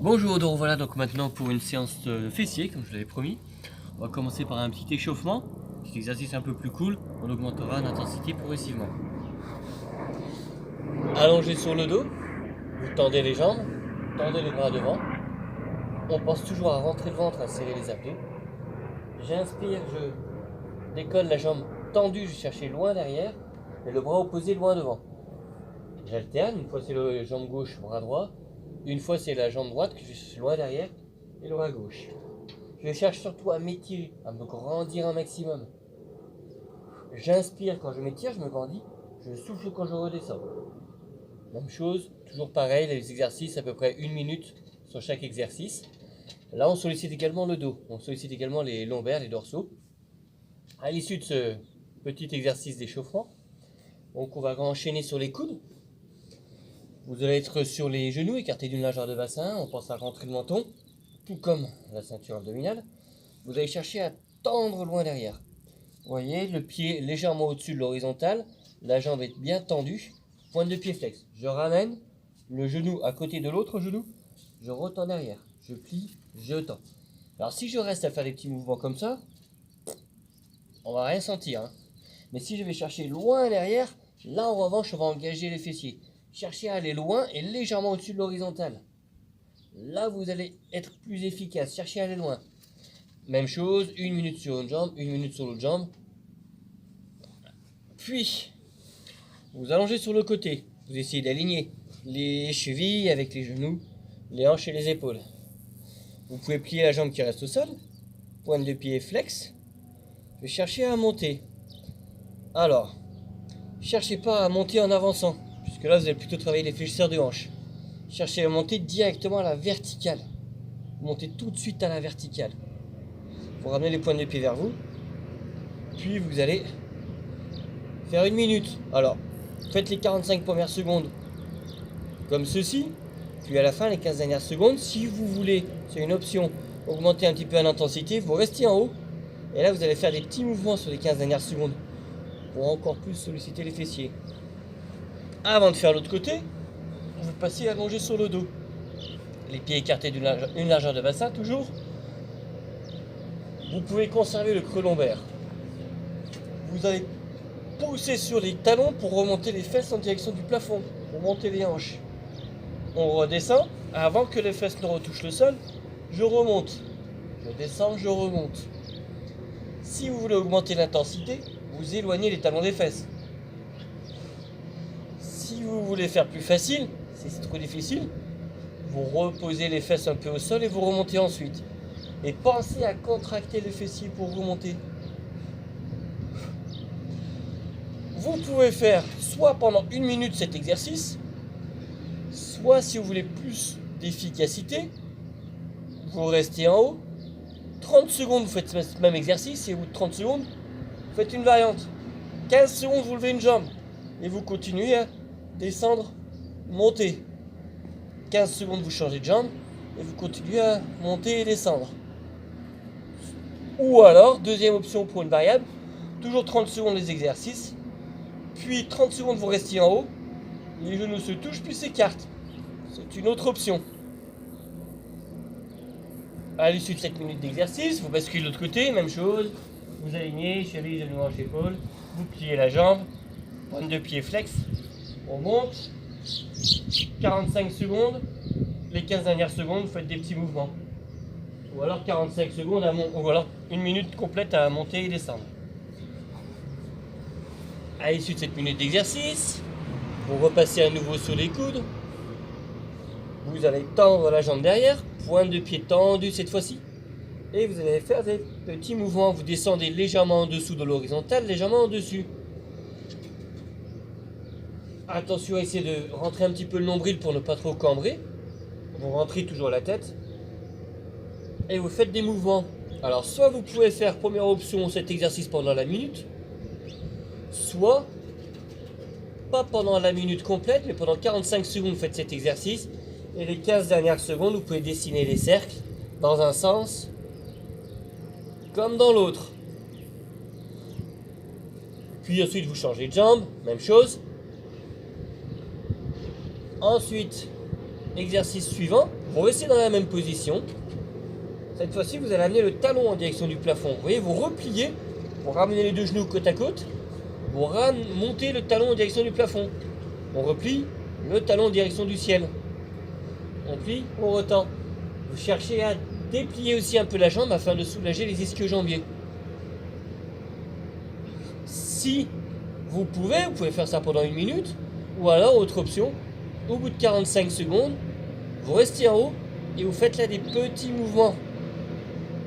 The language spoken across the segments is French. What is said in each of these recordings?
Bonjour, donc voilà donc maintenant pour une séance de fessiers comme je l'avais promis. On va commencer par un petit échauffement, petit exercice un peu plus cool, on augmentera l'intensité progressivement. Allongé sur le dos, vous tendez les jambes, tendez les bras devant. On pense toujours à rentrer le ventre, à serrer les abdos. J'inspire, je décolle la jambe tendue, je cherche loin derrière et le bras opposé loin devant. J'alterne, une fois c'est la jambe gauche, bras droit. Une fois c'est la jambe droite que je suis loin derrière et le bras gauche. Je cherche surtout à m'étirer, à me grandir un maximum. J'inspire quand je m'étire, je me grandis. Je souffle quand je redescends. Même chose, toujours pareil, les exercices à peu près 1 minute sur chaque exercice. Là on sollicite également le dos, on sollicite également les lombaires, les dorsaux. À l'issue de ce petit exercice d'échauffement, donc on va enchaîner sur les coudes. Vous allez être sur les genoux, écartés d'une largeur de bassin, on pense à rentrer le menton, tout comme la ceinture abdominale. Vous allez chercher à tendre loin derrière. Vous voyez, le pied légèrement au-dessus de l'horizontale, la jambe est bien tendue, pointe de pied flex. Je ramène le genou à côté de l'autre genou, je retends derrière, je plie, je tends. Alors si je reste à faire des petits mouvements comme ça, on va rien sentir, hein. Mais si je vais chercher loin derrière, là en revanche on va engager les fessiers. Cherchez à aller loin et légèrement au-dessus de l'horizontale. Là vous allez être plus efficace, cherchez à aller loin. Même chose, 1 minute sur une jambe, 1 minute sur l'autre jambe. Puis, vous allongez sur le côté. Vous essayez d'aligner les chevilles avec les genoux, les hanches et les épaules. Vous pouvez plier la jambe qui reste au sol, pointe de pied flex. Et cherchez à monter. Alors, cherchez pas à monter en avançant, puisque là vous allez plutôt travailler les fléchisseurs de hanches. Cherchez à monter directement à la verticale. Montez tout de suite à la verticale. Vous ramenez les pointes de pied vers vous. Puis vous allez faire 1 minute. Alors, faites les 45 premières secondes comme ceci. Puis à la fin, les 15 dernières secondes, si vous voulez, c'est une option, augmenter un petit peu l'intensité, vous restez en haut. Et là, vous allez faire des petits mouvements sur les 15 dernières secondes pour encore plus solliciter les fessiers. Avant de faire l'autre côté, vous passez allongé sur le dos. Les pieds écartés d'une largeur de bassin, toujours. Vous pouvez conserver le creux lombaire. Vous allez pousser sur les talons pour remonter les fesses en direction du plafond, pour monter les hanches. On redescend, avant que les fesses ne retouchent le sol, je remonte. Je descends, je remonte. Si vous voulez augmenter l'intensité, vous éloignez les talons des fesses. Si vous voulez faire plus facile, si c'est trop difficile, vous reposez les fesses un peu au sol et vous remontez ensuite. Et pensez à contracter les fessiers pour remonter. Vous pouvez faire soit pendant 1 minute cet exercice, soit si vous voulez plus d'efficacité, vous restez en haut. 30 secondes, vous faites ce même exercice et au bout de 30 secondes, vous faites une variante. 15 secondes, vous levez une jambe et vous continuez à descendre, monter. 15 secondes, vous changez de jambe et vous continuez à monter et descendre. Ou alors, deuxième option pour une variable, toujours 30 secondes les exercices, puis 30 secondes vous restez en haut, les genoux se touchent puis s'écartent. C'est une autre option. À l'issue de 7 minutes d'exercice, vous basculez de l'autre côté, même chose. Vous alignez, chevilles, genoux, hanches, épaules. Vous pliez la jambe. Pointe de pied flex. On monte. 45 secondes. Les 15 dernières secondes, vous faites des petits mouvements. Ou alors 45 secondes, ou alors 1 minute complète à monter et descendre. À l'issue de 7 minutes d'exercice, vous repassez à nouveau sur les coudes. Vous allez tendre la jambe derrière, pointe de pied tendue cette fois-ci. Et vous allez faire des petits mouvements. Vous descendez légèrement en dessous de l'horizontale, légèrement en dessus. Attention à essayer de rentrer un petit peu le nombril pour ne pas trop cambrer. Vous rentrez toujours la tête. Et vous faites des mouvements. Alors soit vous pouvez faire, première option, cet exercice pendant la minute. Soit, pas pendant la minute complète, mais pendant 45 secondes, vous faites cet exercice. Et les 15 dernières secondes, vous pouvez dessiner les cercles dans un sens comme dans l'autre. Puis ensuite, vous changez de jambe, même chose. Ensuite, Exercice suivant, vous restez dans la même position. Cette fois-ci, vous allez amener le talon en direction du plafond. Vous voyez, vous repliez, vous ramenez les deux genoux côte à côte, vous montez le talon en direction du plafond. On replie, le talon en direction du ciel. On plie, on retend. Vous cherchez à déplier aussi un peu la jambe afin de soulager les ischio-jambiers. Si vous pouvez faire ça pendant 1 minute, ou alors, autre option, au bout de 45 secondes, vous restez en haut et vous faites là des petits mouvements.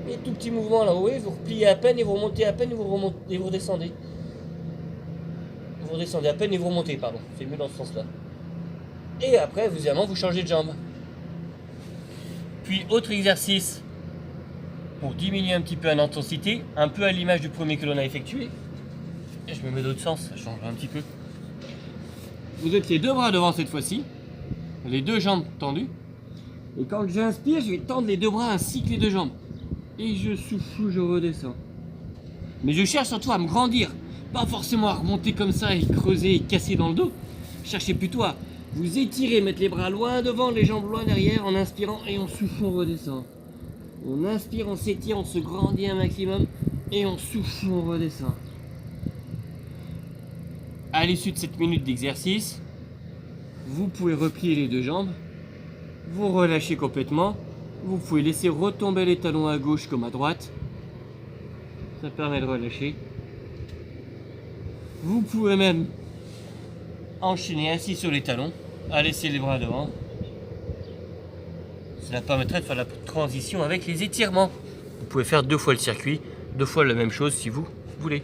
Des tout petits mouvements là, vous voyez, vous repliez à peine et vous remontez à peine et vous redescendez. Vous redescendez à peine et vous remontez, pardon. C'est mieux dans ce sens-là. Et après, évidemment, vous changez de jambe. Puis, autre exercice pour diminuer un petit peu l'intensité, un peu à l'image du premier que l'on a effectué. Et je me mets de l'autre sens, ça change un petit peu. Vous êtes les deux bras devant cette fois-ci, les deux jambes tendues. Et quand j'inspire, je vais tendre les deux bras ainsi que les deux jambes. Et je souffle, je redescends. Mais je cherche surtout à me grandir, pas forcément à remonter comme ça et creuser et casser dans le dos. Cherchez plutôt à vous étirer, mettre les bras loin devant, les jambes loin derrière, en inspirant et on souffle, on redescend. On inspire, on s'étire, on se grandit un maximum et on souffle, on redescend. À l'issue de cette minute d'exercice, vous pouvez replier les deux jambes, vous relâchez complètement, vous pouvez laisser retomber les talons à gauche comme à droite, ça permet de relâcher. Vous pouvez même enchaîner assis sur les talons, à laisser les bras devant. Cela permettrait de faire la transition avec les étirements. Vous pouvez faire 2 fois le circuit, 2 fois la même chose si vous voulez.